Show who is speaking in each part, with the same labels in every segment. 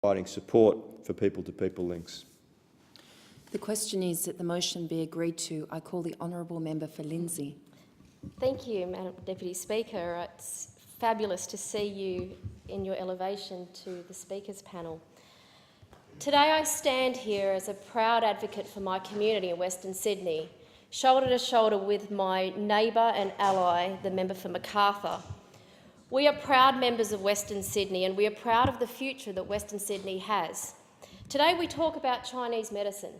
Speaker 1: providing support for people-to-people links.
Speaker 2: The question is that the motion be agreed to. I call the honourable member for Lindsay.
Speaker 3: Thank you, Madam Deputy Speaker. It's fabulous to see you in your elevation to the Speaker's panel. Today I stand here as a proud advocate for my community in Western Sydney, shoulder to shoulder with my neighbour and ally, the member for Macarthur. We are proud members of Western Sydney and we are proud of the future that Western Sydney has. Today we talk about Chinese medicine.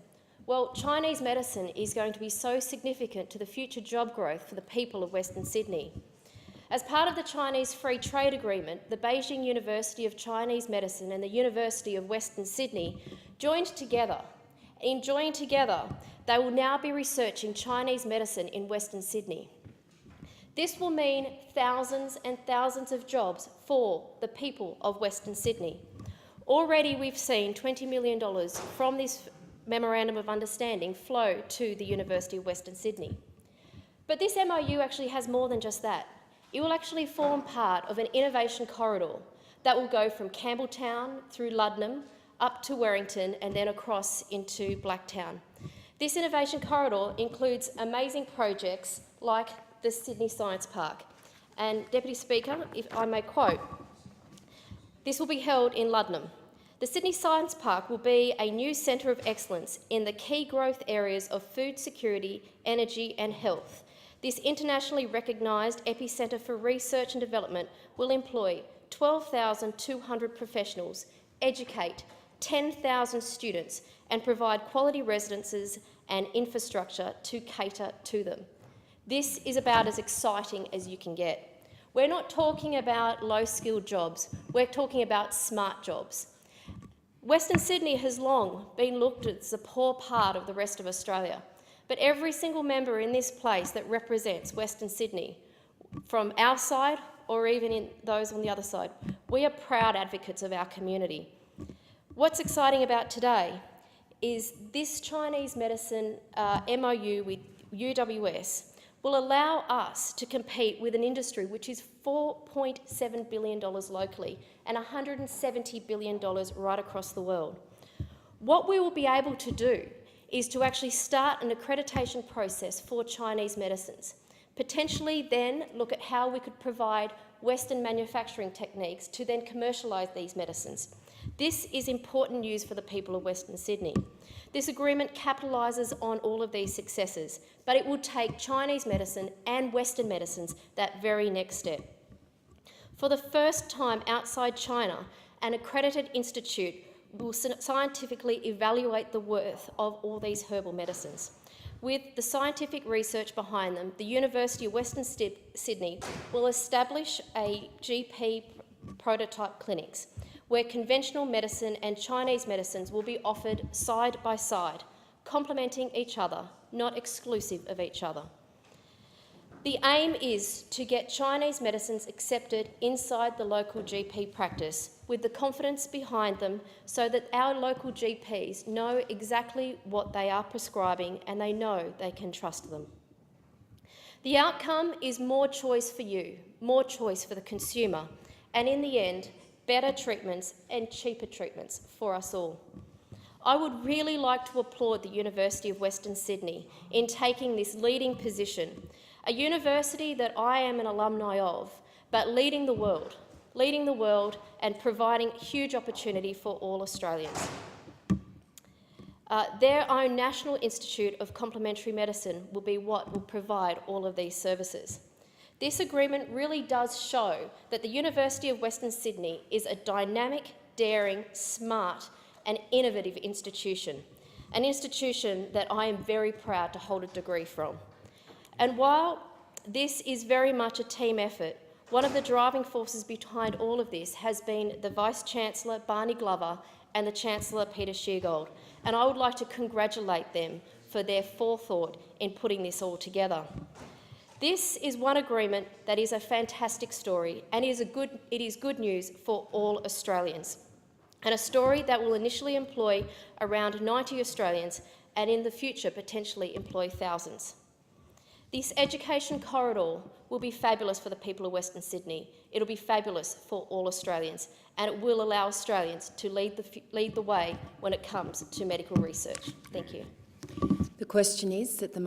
Speaker 3: Well, Chinese medicine is going to be so significant to the future job growth for the people of Western Sydney. As part of the Chinese Free Trade Agreement, the Beijing University of Chinese Medicine and the University of Western Sydney joined together. In joining together, they will now be researching Chinese medicine in Western Sydney. This will mean thousands and thousands of jobs for the people of Western Sydney. Already we've seen $20 million from this Memorandum of Understanding flow to the University of Western Sydney. But this MOU actually has more than just that. It will actually form part of an innovation corridor that will go from Campbelltown through Luddenham up to Werrington and then across into Blacktown. This innovation corridor includes amazing projects like the Sydney Science Park. And Deputy Speaker, if I may quote, this will be held in Luddenham. The Sydney Science Park will be a new centre of excellence in the key growth areas of food security, energy and health. This internationally recognised epicentre for research and development will employ 12,200 professionals, educate 10,000 students and provide quality residences and infrastructure to cater to them. This is about as exciting as you can get. We're not talking about low-skilled jobs, we're talking about smart jobs. Western Sydney has long been looked at as a poor part of the rest of Australia, but every single member in this place that represents Western Sydney, from our side or even in those on the other side, we are proud advocates of our community. What's exciting about today is this Chinese medicine MOU with UWS will allow us to compete with an industry which is $4.7 billion locally and $170 billion right across the world. What we will be able to do is to actually start an accreditation process for Chinese medicines, potentially then look at how we could provide Western manufacturing techniques to then commercialise these medicines. This is important news for the people of Western Sydney. This agreement capitalises on all of these successes, but it will take Chinese medicine and Western medicines that very next step. For the first time outside China, an accredited institute will scientifically evaluate the worth of all these herbal medicines. With the scientific research behind them, the University of Western Sydney will establish a GP prototype clinics where conventional medicine and Chinese medicines will be offered side by side, complementing each other, not exclusive of each other. The aim is to get Chinese medicines accepted inside the local GP practice with the confidence behind them so that our local GPs know exactly what they are prescribing and they know they can trust them. The outcome is more choice for you, more choice for the consumer, and in the end, better treatments and cheaper treatments for us all. I would really like to applaud the University of Western Sydney in taking this leading position, a university that I am an alumni of, but leading the world and providing huge opportunity for all Australians. Their own National Institute of Complementary Medicine will be what will provide all of these services. This agreement really does show that the University of Western Sydney is a dynamic, daring, smart and innovative institution, an institution that I am very proud to hold a degree from. And while this is very much a team effort, one of the driving forces behind all of this has been the Vice-Chancellor Barney Glover and the Chancellor Peter Sheargold, and I would like to congratulate them for their forethought in putting this all together. This is one agreement that is a fantastic story and it is good news for all Australians, and a story that will initially employ around 90 Australians and in the future potentially employ thousands. This education corridor will be fabulous for the people of Western Sydney. It'll be fabulous for all Australians, and it will allow Australians to lead the way when it comes to medical research. Thank you.
Speaker 2: The question is that the